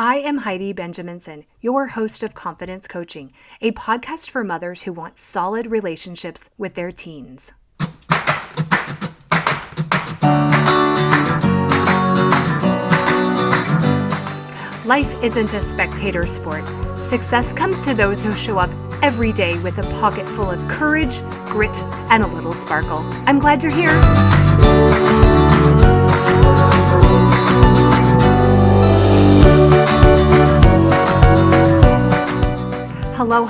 I am Heidi Benjaminson, your host of Confidence Coaching, a podcast for mothers who want solid relationships with their teens. Life isn't a spectator sport. Success comes to those who show up every day with a pocket full of courage, grit, and a little sparkle. I'm glad you're here.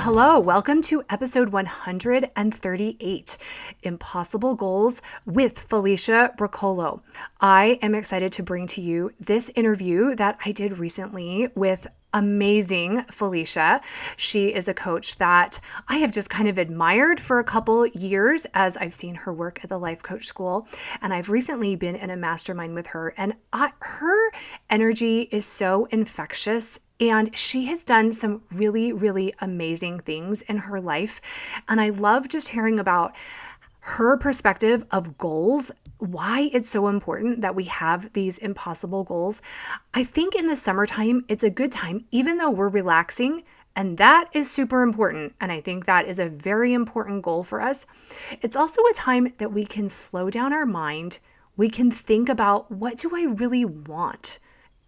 Hello. Welcome to episode 138, Impossible Goals with Felicia Broccolo. I am excited to bring to you this interview that I did recently with amazing Felicia. She is a coach that I have just kind of admired for a couple years as I've seen her work at the Life Coach School. And I've recently been in a mastermind with her, and her energy is so infectious. And she has done some really, really amazing things in her life. And I love just hearing about her perspective of goals, why it's so important that we have these impossible goals. I think in the summertime, it's a good time, even though we're relaxing, and that is super important. And I think that is a very important goal for us. It's also a time that we can slow down our mind. We can think about, what do I really want?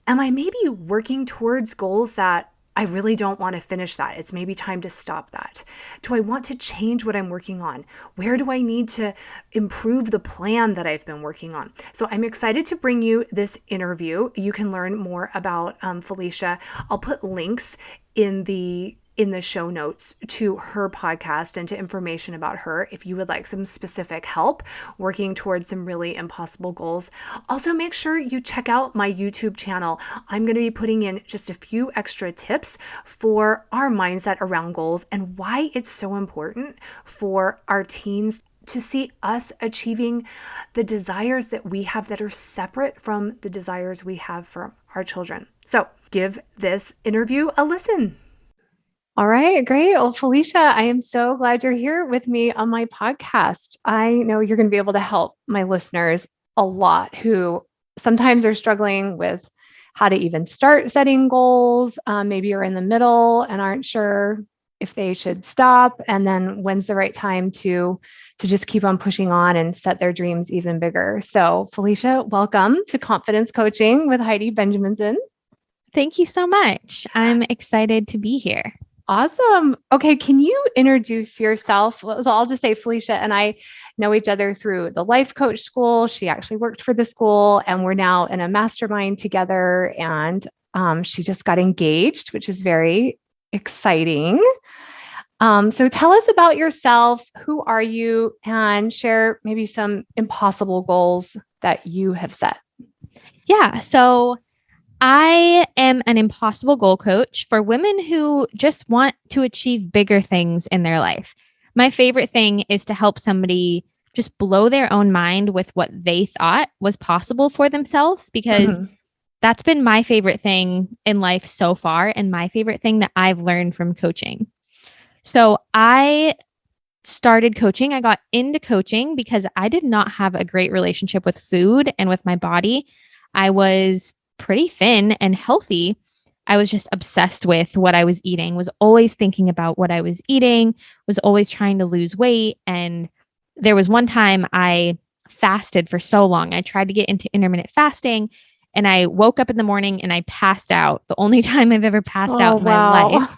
Am I maybe working towards goals that I really don't want to finish that? It's maybe time to stop that. Do I want to change what I'm working on? Where do I need to improve the plan that I've been working on? So I'm excited to bring you this interview. You can learn more about Felicia. I'll put links in the show notes to her podcast and to information about her if you would like some specific help working towards some really impossible goals. Also, make sure you check out my YouTube channel. I'm going to be putting in just a few extra tips for our mindset around goals and why it's so important for our teens to see us achieving the desires that we have that are separate from the desires we have for our children. So give this interview a listen. All right, great. Well, Felicia, I am so glad you're here with me on my podcast. I know you're going to be able to help my listeners a lot who sometimes are struggling with how to even start setting goals. Maybe you're in the middle and aren't sure if they should stop, and then when's the right time to just keep on pushing on and set their dreams even bigger. So, Felicia, welcome to Confidence Coaching with Heidi Benjaminson. Thank you so much. I'm excited to be here. Awesome. Okay. Can you introduce yourself? So I'll just say Felicia and I know each other through the Life Coach School. She actually worked for the school, and we're now in a mastermind together. And she just got engaged, which is very exciting. So tell us about yourself. Who are you? And share maybe some impossible goals that you have set. Yeah. So I am an impossible goal coach for women who just want to achieve bigger things in their life. My favorite thing is to help somebody just blow their own mind with what they thought was possible for themselves, because that's been my favorite thing in life so far, and my favorite thing that I've learned from coaching. So I started coaching. I got into coaching because I did not have a great relationship with food and with my body. I was pretty thin and healthy. I was just obsessed with what I was eating, was always thinking about what I was eating, was always trying to lose weight. And there was one time I fasted for so long. I tried to get into intermittent fasting, and I woke up in the morning and I passed out. The only time I've ever passed out in my life.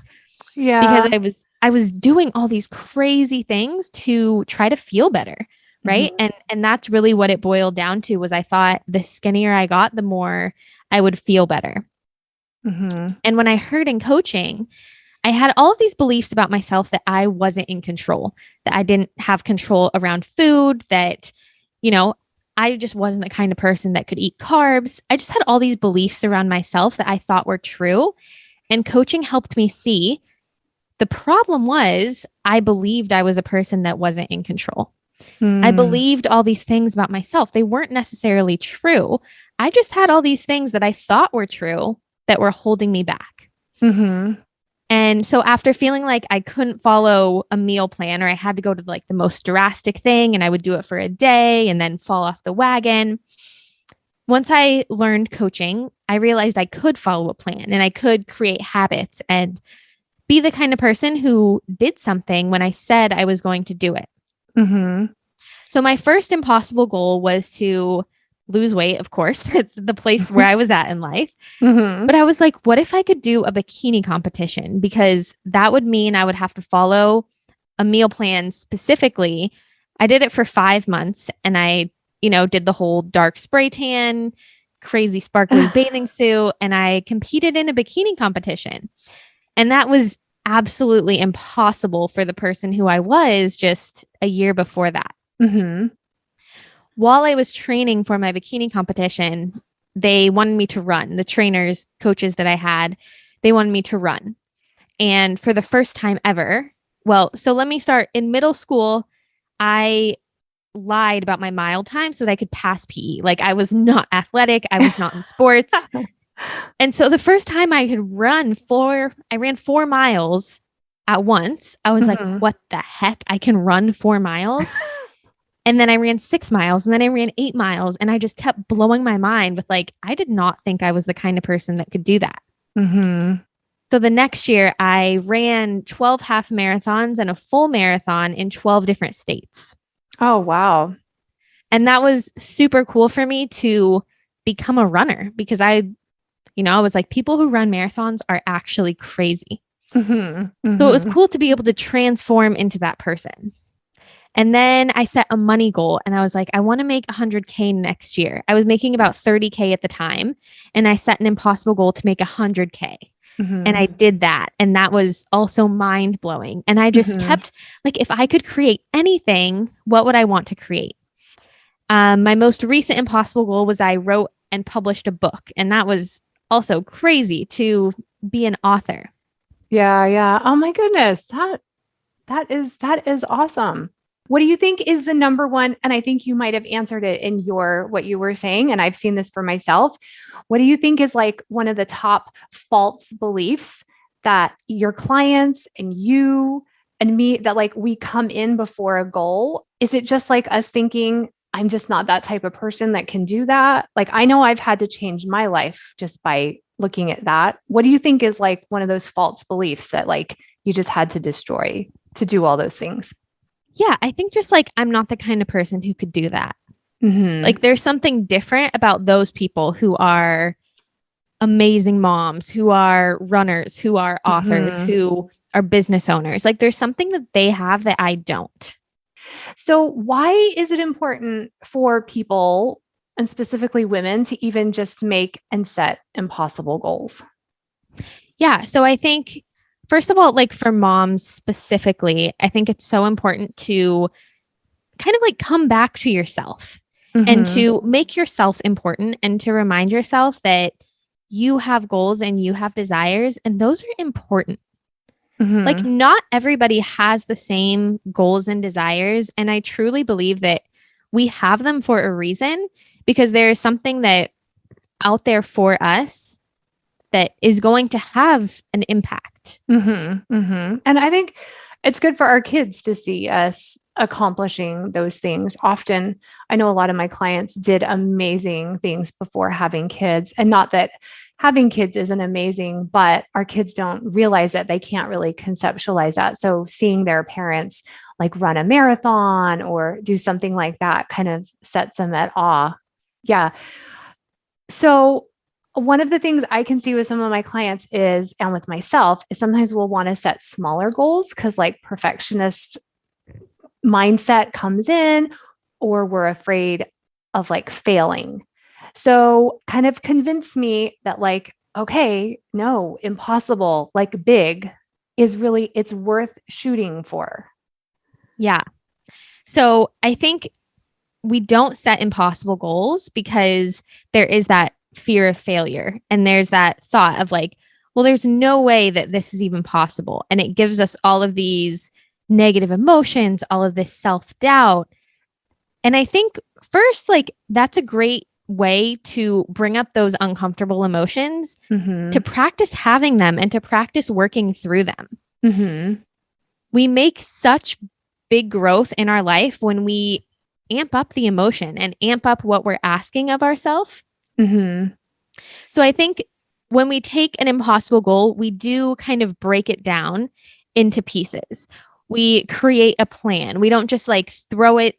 Yeah. Because I was doing all these crazy things to try to feel better. Right. And that's really what it boiled down to, was I thought the skinnier I got, the more I would feel better. And when I heard in coaching, I had all of these beliefs about myself that I wasn't in control, that I didn't have control around food, that, I just wasn't the kind of person that could eat carbs. I just had all these beliefs around myself that I thought were true. And coaching helped me see the problem was I believed I was a person that wasn't in control. I believed all these things about myself. They weren't necessarily true. I just had all these things that I thought were true that were holding me back. And so after feeling like I couldn't follow a meal plan, or I had to go to like the most drastic thing, and I would do it for a day and then fall off the wagon, once I learned coaching, I realized I could follow a plan and I could create habits and be the kind of person who did something when I said I was going to do it. Mm-hmm. So my first impossible goal was to lose weight, of course. That's the place where I was at in life. Mm-hmm. But I was like, what if I could do a bikini competition? Because that would mean I would have to follow a meal plan specifically. I did it for 5 months and I, did the whole dark spray tan, crazy sparkly bathing suit, and I competed in a bikini competition. And that was absolutely impossible for the person who I was just a year before that. Mm-hmm. While I was training for my bikini competition, they wanted me to run. The trainers, coaches that I had, they wanted me to run. And for the first time ever, so let me start. In middle school, I lied about my mile time so that I could pass PE. Like I was not athletic, I was not in sports. And so the first time I ran 4 miles at once. I was like, Mm-hmm. what the heck? I can run 4 miles. And then I ran 6 miles and then I ran 8 miles. And I just kept blowing my mind with like, I did not think I was the kind of person that could do that. Mm-hmm. So the next year I ran 12 half marathons and a full marathon in 12 different states. Oh, wow. And that was super cool for me to become a runner because I was like, people who run marathons are actually crazy. Mm-hmm. So it was Mm-hmm. cool to be able to transform into that person. And then I set a money goal and I was like, I want to make 100K next year. I was making about 30K at the time. And I set an impossible goal to make 100K. And I did that. And that was also mind blowing. And I just Mm-hmm. kept like, if I could create anything, what would I want to create? My most recent impossible goal was I wrote and published a book. And that was also crazy to be an author. Yeah, yeah. Oh my goodness. That is awesome. What do you think is the number one? And I think you might have answered it in what you were saying, and I've seen this for myself. What do you think is like one of the top false beliefs that your clients and you and me that like we come in before a goal? Is it just like us thinking, I'm just not that type of person that can do that? Like I know I've had to change my life just by looking at that. What do you think is like one of those false beliefs that like you just had to destroy to do all those things? Yeah, I think just like I'm not the kind of person who could do that. Mm-hmm. Like there's something different about those people who are amazing moms, who are runners, who are authors, Mm-hmm. who are business owners. Like there's something that they have that I don't. So, why is it important for people and specifically women to even just make and set impossible goals? Yeah. So I think, first of all, like for moms specifically, I think it's so important to kind of like come back to yourself and Mm-hmm. to make yourself important and to remind yourself that you have goals and you have desires, and those are important. Like, Mm-hmm. not everybody has the same goals and desires. And I truly believe that we have them for a reason because there is something that out there for us that is going to have an impact. Mm-hmm. Mm-hmm. And I think it's good for our kids to see us accomplishing those things. Often, I know a lot of my clients did amazing things before having kids, and not that having kids isn't amazing, but our kids don't realize that they can't really conceptualize that. So, seeing their parents like run a marathon or do something like that kind of sets them at awe. Yeah. So, one of the things I can see with some of my clients is, and with myself, is sometimes we'll want to set smaller goals because, like, perfectionist mindset comes in, or we're afraid of like failing. So, kind of convince me that, like, okay, no, impossible, like big is really, it's worth shooting for. Yeah. So I think we don't set impossible goals because there is that fear of failure. And there's that thought of like, well, there's no way that this is even possible. And it gives us all of these negative emotions, all of this self doubt. And I think first, like, that's a great way to bring up those uncomfortable emotions, Mm-hmm. to practice having them and to practice working through them. Mm-hmm. We make such big growth in our life when we amp up the emotion and amp up what we're asking of ourselves. Mm-hmm. So I think when we take an impossible goal, we do kind of break it down into pieces. We create a plan. We don't just like throw it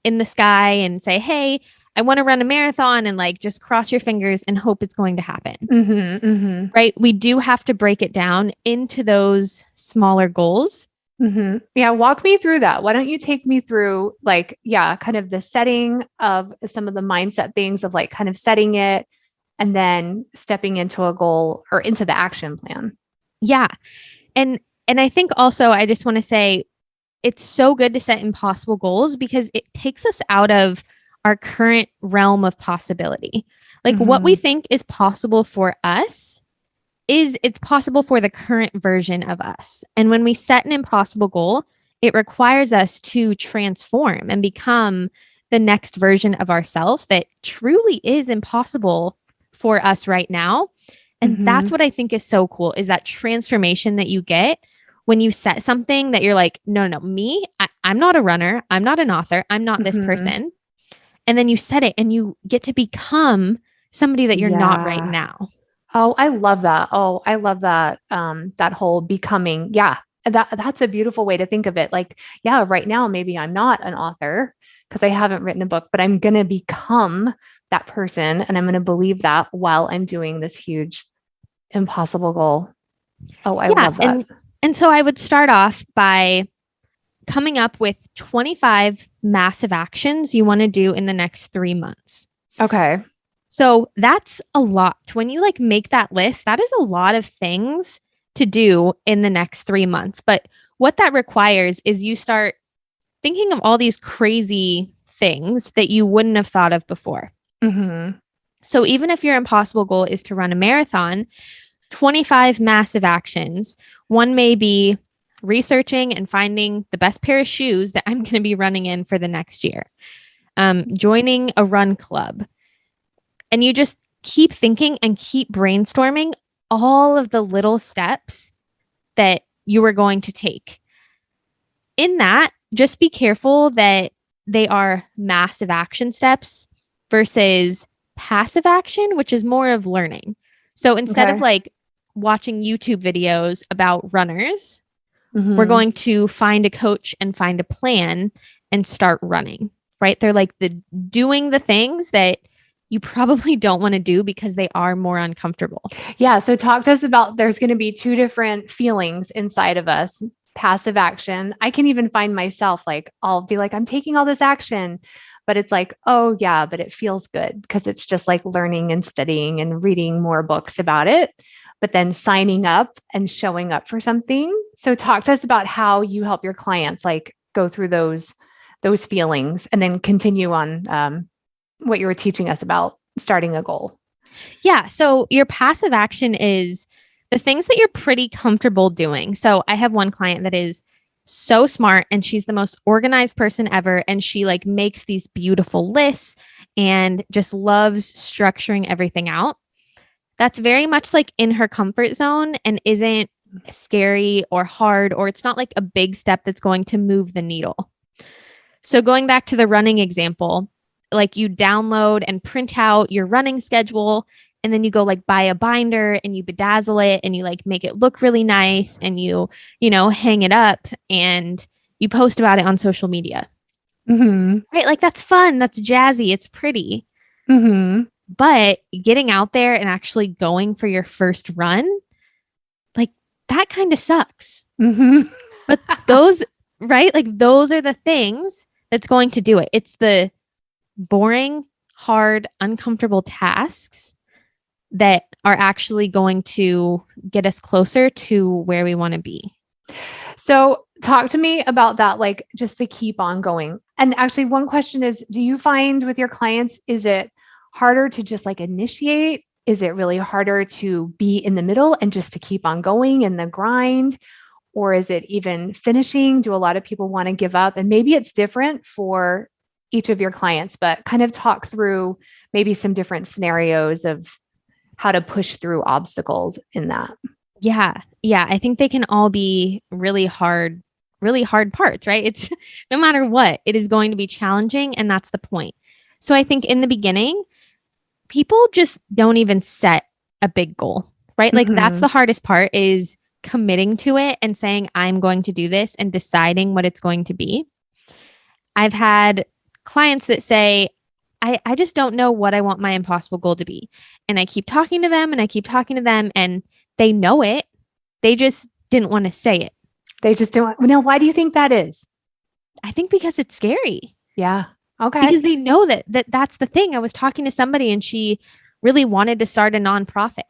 in the sky and say, hey, I want to run a marathon and like just cross your fingers and hope it's going to happen. Mm-hmm. Mm-hmm. Right? We do have to break it down into those smaller goals. Mm-hmm. Yeah, walk me through that. Why don't you take me through like, yeah, kind of the setting of some of the mindset things of like kind of setting it and then stepping into a goal or into the action plan. Yeah. And I think also I just want to say it's so good to set impossible goals because it takes us out of our current realm of possibility. Like what we Mm-hmm. think is possible for us is it's possible for the current version of us. And when we set an impossible goal, it requires us to transform and become the next version of ourselves that truly is impossible for us right now. And that's Mm-hmm. what I think is so cool is that transformation that you get when you set something that you're like, no, no, me, I'm not a runner. I'm not an author. I'm not this Mm-hmm. person. And then you set it and you get to become somebody that you're not right Yeah. now. Oh, I love that. Oh, I love that. That whole becoming. Yeah. That's a beautiful way to think of it. Like, yeah, right now, maybe I'm not an author because I haven't written a book, but I'm going to become that person. And I'm going to believe that while I'm doing this huge, impossible goal. Oh, I Yeah. love that. And so I would start off by coming up with 25 massive actions you want to do in the next 3 months. Okay. So that's a lot. When you like make that list, that is a lot of things to do in the next 3 months. But what that requires is you start thinking of all these crazy things that you wouldn't have thought of before. Mm-hmm. So even if your impossible goal is to run a marathon, 25 massive actions. One may be researching and finding the best pair of shoes that I'm going to be running in for the next year, joining a run club. And you just keep thinking and keep brainstorming all of the little steps that you are going to take. In that, just be careful that they are massive action steps versus passive action, which is more of learning. So instead of Okay. like watching YouTube videos about runners, we're Mm-hmm. going to find a coach and find a plan and start running, right? They're like the doing the things that you probably don't want to do because they are more uncomfortable. Yeah. So talk to us about there's going to be two different feelings inside of us. Passive action. I can even find myself like, I'll be like, I'm taking all this action, but it's like, oh, yeah, but it feels good because it's just like learning and studying and reading more books about it, but then signing up and showing up for something. So talk to us about how you help your clients like go through those feelings and then continue on what you were teaching us about starting a goal. Yeah. So your passive action is the things that you're pretty comfortable doing. So I have one client that is so smart and she's the most organized person ever. And she like makes these beautiful lists and just loves structuring everything out. That's very much like in her comfort zone and isn't scary or hard, or it's not like a big step that's going to move the needle. So going back to the running example, like you download and print out your running schedule and then you go like buy a binder and you bedazzle it and you like make it look really nice and you hang it up and you post about it on social media. Mm-hmm. Right? Like that's fun, that's jazzy, it's pretty. Mm-hmm. But getting out there and actually going for your first run, like that kind of sucks. Mm-hmm. But those, right? Like those are the things that's going to do it. It's the boring, hard, uncomfortable tasks that are actually going to get us closer to where we want to be. So, talk to me about that, like just the keep on going. And actually, one question is do you find with your clients, is it harder to just like initiate? Is it really harder to be in the middle and just to keep on going in the grind? Or is it even finishing? Do a lot of people want to give up? And maybe it's different for each of your clients, but kind of talk through maybe some different scenarios of how to push through obstacles in that. Yeah. Yeah. I think they can all be really hard parts, right? It's no matter what, it is going to be challenging. And that's the point. So I think in the beginning, people just don't even set a big goal, right? Like that's the hardest part is committing to it and saying, I'm going to do this and deciding what it's going to be. I've had clients that say, I just don't know what I want my impossible goal to be. And I keep talking to them and I keep talking to them and they know it. They just didn't want to say it. They just don't. Now, why do you think that is? I think because it's scary. Yeah. Okay. Because they know that's the thing. I was talking to somebody and she really wanted to start a nonprofit,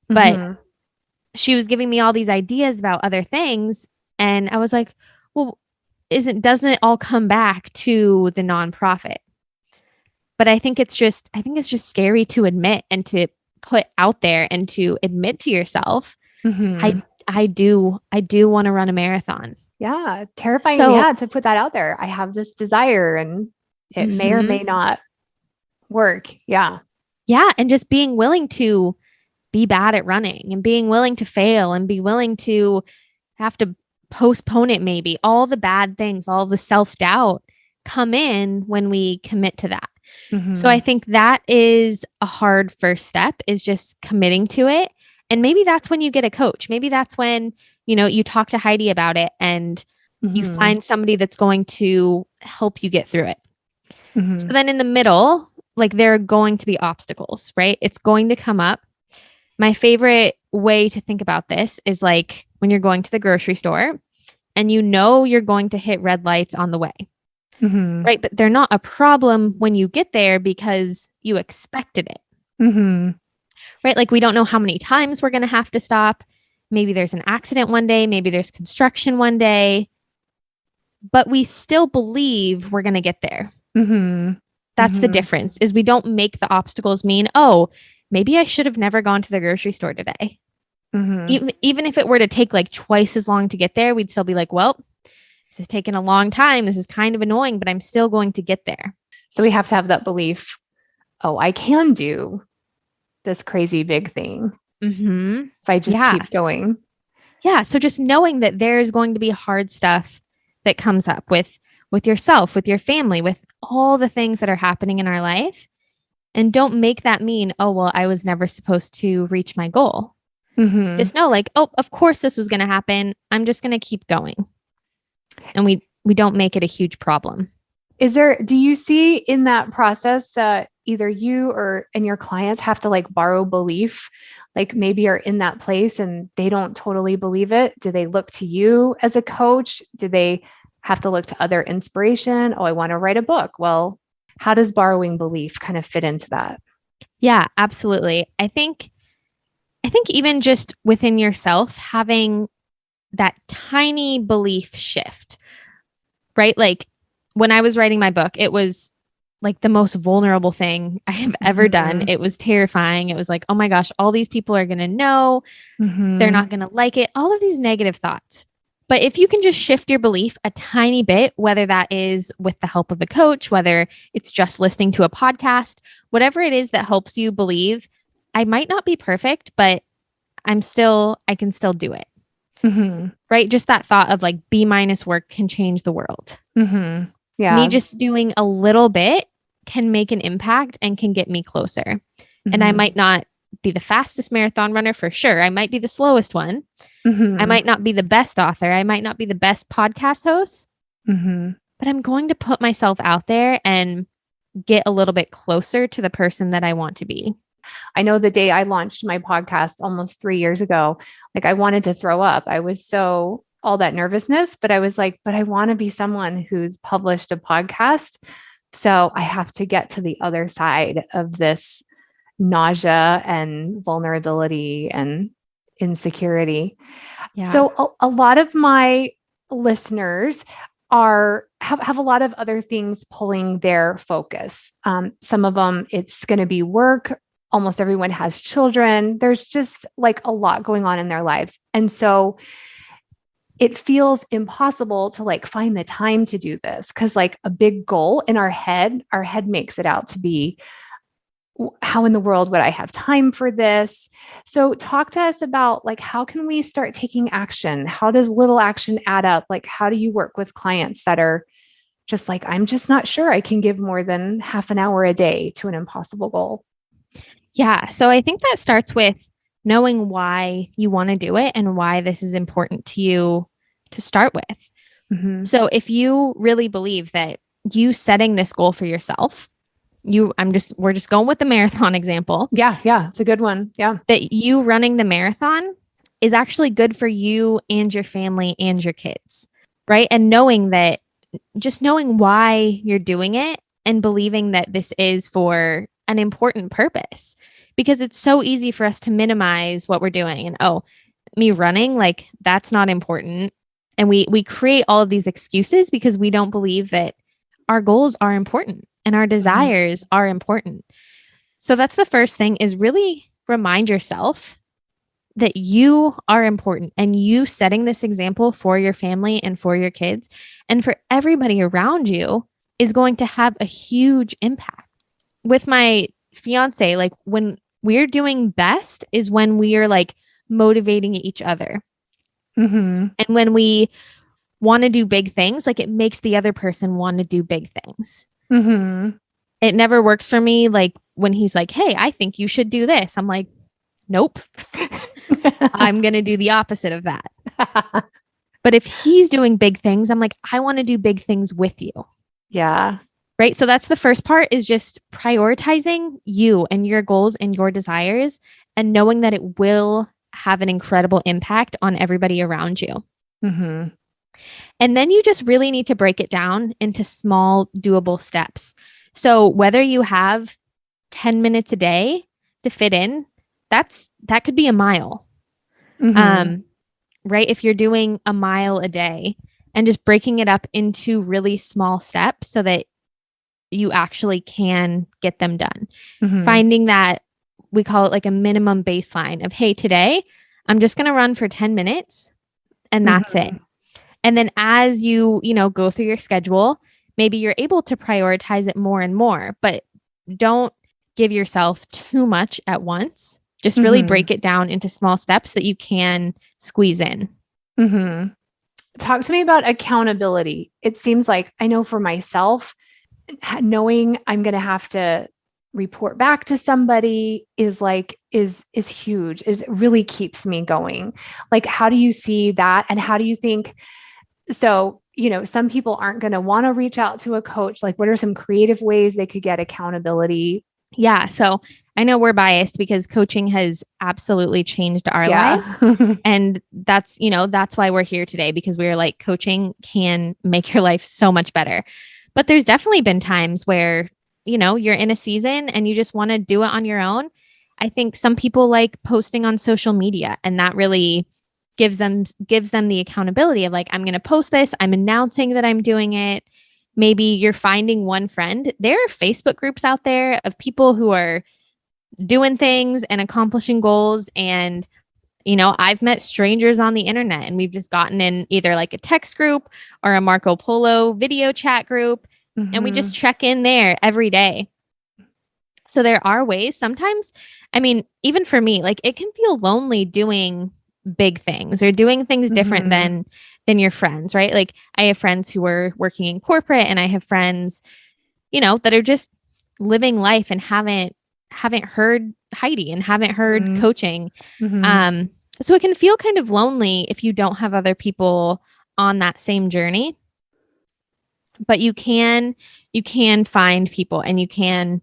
but she was giving me all these ideas about other things. And I was like, well, doesn't it all come back to the nonprofit? But I think it's just scary to admit and to put out there and to admit to yourself, I do want to run a marathon. Yeah. Terrifying. So, to put that out there. I have this desire and it may or may not work. Yeah. Yeah. And just being willing to be bad at running and being willing to fail and be willing to have to postpone it. Maybe all the bad things, all the self-doubt come in when we commit to that. So I think that is a hard first step, is just committing to it. And maybe that's when you get a coach. Maybe that's when, you talk to Heidi about it and you find somebody that's going to help you get through it. So then in the middle, like there are going to be obstacles, right? It's going to come up. My favorite way to think about this is like when you're going to the grocery store and you're going to hit red lights on the way. Right. But they're not a problem when you get there because you expected it. Right. Like we don't know how many times we're going to have to stop. Maybe there's an accident one day. Maybe there's construction one day. But we still believe we're going to get there. That's the difference, is we don't make the obstacles mean, oh, maybe I should have never gone to the grocery store today. Even if it were to take like twice as long to get there, we'd still be like, well, this is taking a long time. This is kind of annoying, but I'm still going to get there. So we have to have that belief. Oh, I can do this crazy big thing if I just keep going. Yeah. So just knowing that there's going to be hard stuff that comes up with yourself, with your family, with all the things that are happening in our life. And don't make that mean, oh, well, I was never supposed to reach my goal. Just know like, oh, of course this was going to happen. I'm just going to keep going. And we don't make it a huge problem. Do you see in that process that either you and your clients have to like borrow belief, like maybe are in that place and they don't totally believe it? Do they look to you as a coach? Do they have to look to other inspiration? Oh, I want to write a book. Well, how does borrowing belief kind of fit into that? Yeah, absolutely. I think even just within yourself, having that tiny belief shift, right? Like when I was writing my book, it was like the most vulnerable thing I have ever done. It was terrifying. It was like, oh my gosh, all these people are going to know. They're not going to like it. All of these negative thoughts. But if you can just shift your belief a tiny bit, whether that is with the help of a coach, whether it's just listening to a podcast, whatever it is that helps you believe, I might not be perfect, but I can still do it. Right? Just that thought of like B- work can change the world. Yeah. Me just doing a little bit can make an impact and can get me closer. And I might not be the fastest marathon runner for sure. I might be the slowest one. I might not be the best author. I might not be the best podcast host, but I'm going to put myself out there and get a little bit closer to the person that I want to be. I know the day I launched my podcast almost 3 years ago, like I wanted to throw up. I was so all that nervousness, but I was like, but I want to be someone who's published a podcast. So I have to get to the other side of this nausea and vulnerability and insecurity. Yeah. So a lot of my listeners have a lot of other things pulling their focus. Some of them, it's going to be work. Almost everyone has children. There's just like a lot going on in their lives. And so it feels impossible to like find the time to do this because like a big goal in our head makes it out to be, how in the world would I have time for this? So talk to us about like, how can we start taking action? How does little action add up? Like, how do you work with clients that are just like, I'm just not sure I can give more than half an hour a day to an impossible goal? Yeah. So I think that starts with knowing why you want to do it and why this is important to you to start with. So if you really believe that you setting this goal for yourself, we're just going with the marathon example. Yeah. Yeah. It's a good one. Yeah. That you running the marathon is actually good for you and your family and your kids. Right. And knowing why you're doing it and believing that this is for an important purpose, because it's so easy for us to minimize what we're doing and, oh, me running, like that's not important. And we create all of these excuses because we don't believe that our goals are important and our desires are important. So that's the first thing, is really remind yourself that you are important, and you setting this example for your family and for your kids and for everybody around you is going to have a huge impact. With my fiance, like when we're doing best is when we are like motivating each other. And when we want to do big things, like it makes the other person want to do big things. It never works for me. Like when he's like, hey, I think you should do this. I'm like, nope. I'm going to do the opposite of that. But if he's doing big things, I'm like, I want to do big things with you. Yeah. Right. So that's the first part, is just prioritizing you and your goals and your desires and knowing that it will have an incredible impact on everybody around you. And then you just really need to break it down into small, doable steps. So whether you have 10 minutes a day to fit in, that could be a mile. Right? If you're doing a mile a day and just breaking it up into really small steps so that you actually can get them done. Finding that, we call it like a minimum baseline of, hey, today I'm just going to run for 10 minutes and that's it. And then as you go through your schedule, maybe you're able to prioritize it more and more, but don't give yourself too much at once. Just really break it down into small steps that you can squeeze in. Talk to me about accountability. It seems like, I know for myself, knowing I'm going to have to report back to somebody is huge. It really keeps me going. Like, how do you see that? And how do you think, so, some people aren't going to want to reach out to a coach. Like, what are some creative ways they could get accountability? Yeah. So I know we're biased because coaching has absolutely changed our lives. And that's why we're here today, because we're like, coaching can make your life so much better. But there's definitely been times where, you're in a season and you just want to do it on your own. I think some people like posting on social media, and that really gives them the accountability of like, I'm going to post this. I'm announcing that I'm doing it. Maybe you're finding one friend. There are Facebook groups out there of people who are doing things and accomplishing goals. And, I've met strangers on the internet, and we've just gotten in either like a text group or a Marco Polo video chat group. And we just check in there every day. So there are ways sometimes, even for me, like it can feel lonely doing big things or doing things different than your friends, right? Like I have friends who are working in corporate, and I have friends, that are just living life and haven't heard Heidi and haven't heard coaching. So it can feel kind of lonely if you don't have other people on that same journey. But you can find people, and you can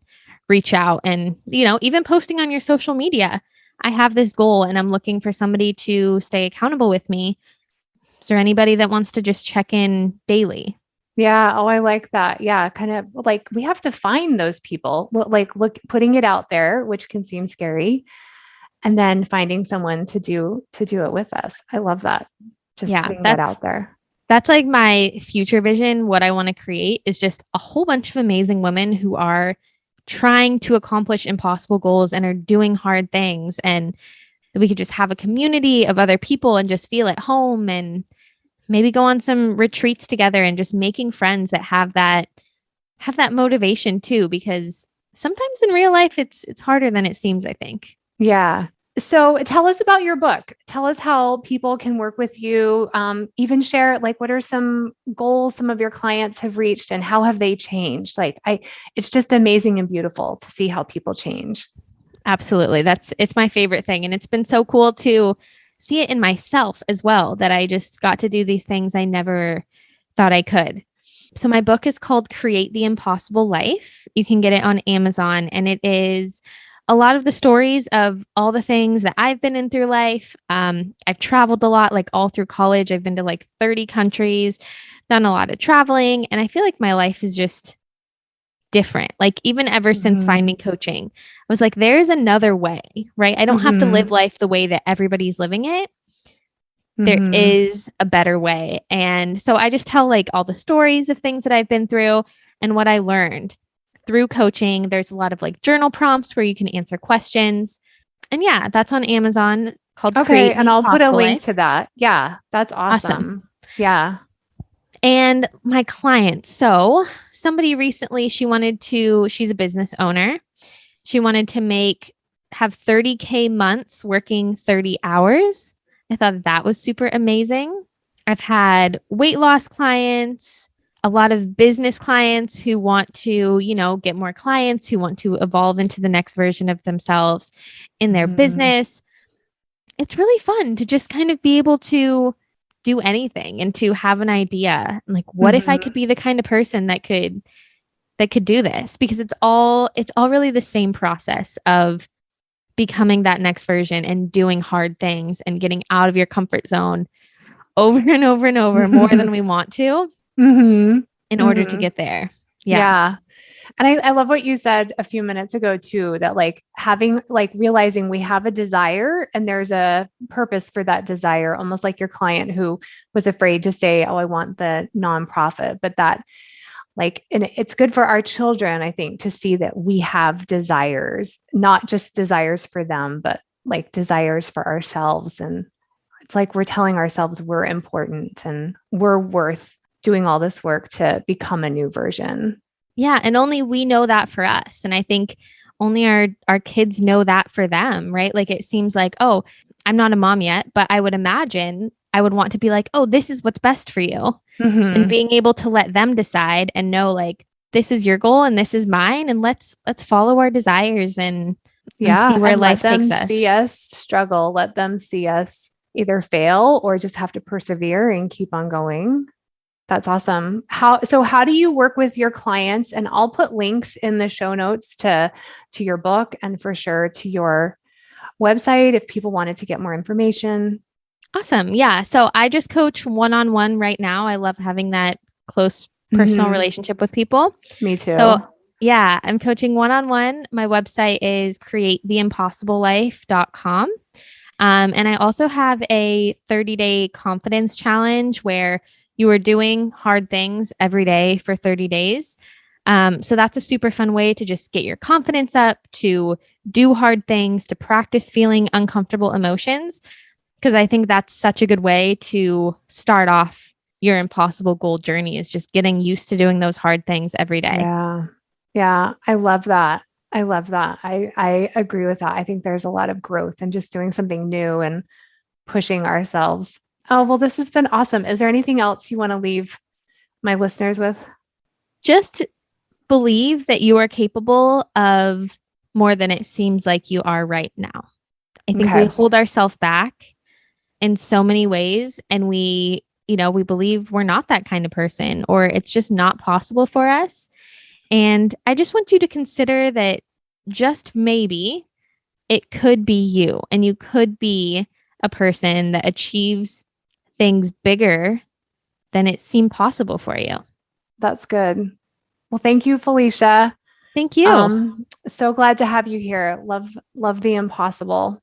reach out, and, even posting on your social media, I have this goal and I'm looking for somebody to stay accountable with me. Is there anybody that wants to just check in daily? Yeah. Oh, I like that. Yeah. Kind of like we have to find those people, like putting it out there, which can seem scary, and then finding someone to do it with us. I love that. Just putting that out there. That's like my future vision. What I want to create is just a whole bunch of amazing women who are trying to accomplish impossible goals and are doing hard things. And we could just have a community of other people and just feel at home, and maybe go on some retreats together, and just making friends that have that motivation too, because sometimes in real life, it's harder than it seems, I think. Yeah. So tell us about your book. Tell us how people can work with you. Even share, like, what are some goals some of your clients have reached and how have they changed? Like, it's just amazing and beautiful to see how people change. Absolutely. It's my favorite thing. And it's been so cool to see it in myself as well, that I just got to do these things I never thought I could. So my book is called Create the Impossible Life. You can get it on Amazon, and it is a lot of the stories of all the things that I've been in through life. I've traveled a lot, like all through college. I've been to like 30 countries, done a lot of traveling, and I feel like my life is just different. Like even ever since Mm-hmm. finding coaching, I was like, there's another way, right? I don't have to Mm-hmm. live life the way that everybody's living it. There Mm-hmm. is a better way. And so I just tell like all the stories of things that I've been through and what I learned through coaching. There's a lot of like journal prompts where you can answer questions. And yeah, that's on Amazon, called Okay, Create the and I'll put a Impossible link Life. to that. Yeah, that's Awesome. awesome. Yeah. And my client, so somebody recently, she's a business owner. She wanted to have 30K months working 30 hours. I thought that was super amazing. I've had weight loss clients, a lot of business clients who want to, get more clients, who want to evolve into the next version of themselves in their Mm-hmm. business. It's really fun to just kind of be able to do anything and to have an idea. Like, what if I Mm-hmm. could be the kind of person that could do this? Because it's all really the same process of becoming that next version and doing hard things and getting out of your comfort zone over and over and over more than we want to Mm-hmm. in order to Mm-hmm. get there. Yeah. Yeah. And I love what you said a few minutes ago too, that like having like realizing we have a desire and there's a purpose for that desire, almost like your client who was afraid to say, oh, I want the nonprofit, but that like, and it's good for our children, I think, to see that we have desires, not just desires for them, but like desires for ourselves. And it's like we're telling ourselves we're important and we're worth doing all this work to become a new version. Yeah. And only we know that for us. And I think only our kids know that for them, right? Like it seems like, oh, I'm not a mom yet, but I would imagine I would want to be like, oh, this is what's best for you. And Mm-hmm. being able to let them decide and know like this is your goal and this is mine, and let's follow our desires and see Yeah. where And let life takes them see us. us struggle, let them see us either fail or just have to persevere and keep on going. That's awesome. How do you work with your clients? And I'll put links in the show notes to your book and for sure to your website if people wanted to get more information. Awesome. Yeah. So I just coach one-on-one right now. I love having that close personal Hmm. relationship with people. Me So too. yeah, I'm coaching one-on-one. My website is createtheimpossiblelife.com. And I also have a 30-day confidence challenge where you are doing hard things every day for 30 days. So that's a super fun way to just get your confidence up, to do hard things, to practice feeling uncomfortable emotions. Because I think that's such a good way to start off your impossible goal journey, is just getting used to doing those hard things every day. Yeah. Yeah. I love that. I love that. I agree with that. I think there's a lot of growth and just doing something new and pushing ourselves. Oh, well, this has been awesome. Is there anything else you want to leave my listeners with? Just believe that you are capable of more than it seems like you are right now. I think we Okay. hold ourselves back in so many ways, and we believe we're not that kind of person, or it's just not possible for us. And I just want you to consider that just maybe it could be you, and you could be a person that achieves things bigger than it seemed possible for you. That's good. Well, thank you, Felicia. Thank you. So glad to have you here. Love the impossible.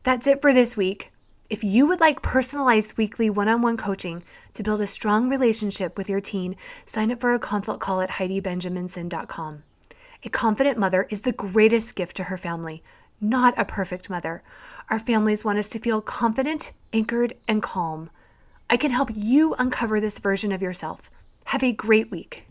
That's it for this week. If you would like personalized weekly one-on-one coaching to build a strong relationship with your teen, sign up for a consult call at HeidiBenjaminson.com. A confident mother is the greatest gift to her family, not a perfect mother. Our families want us to feel confident, anchored, and calm. I can help you uncover this version of yourself. Have a great week.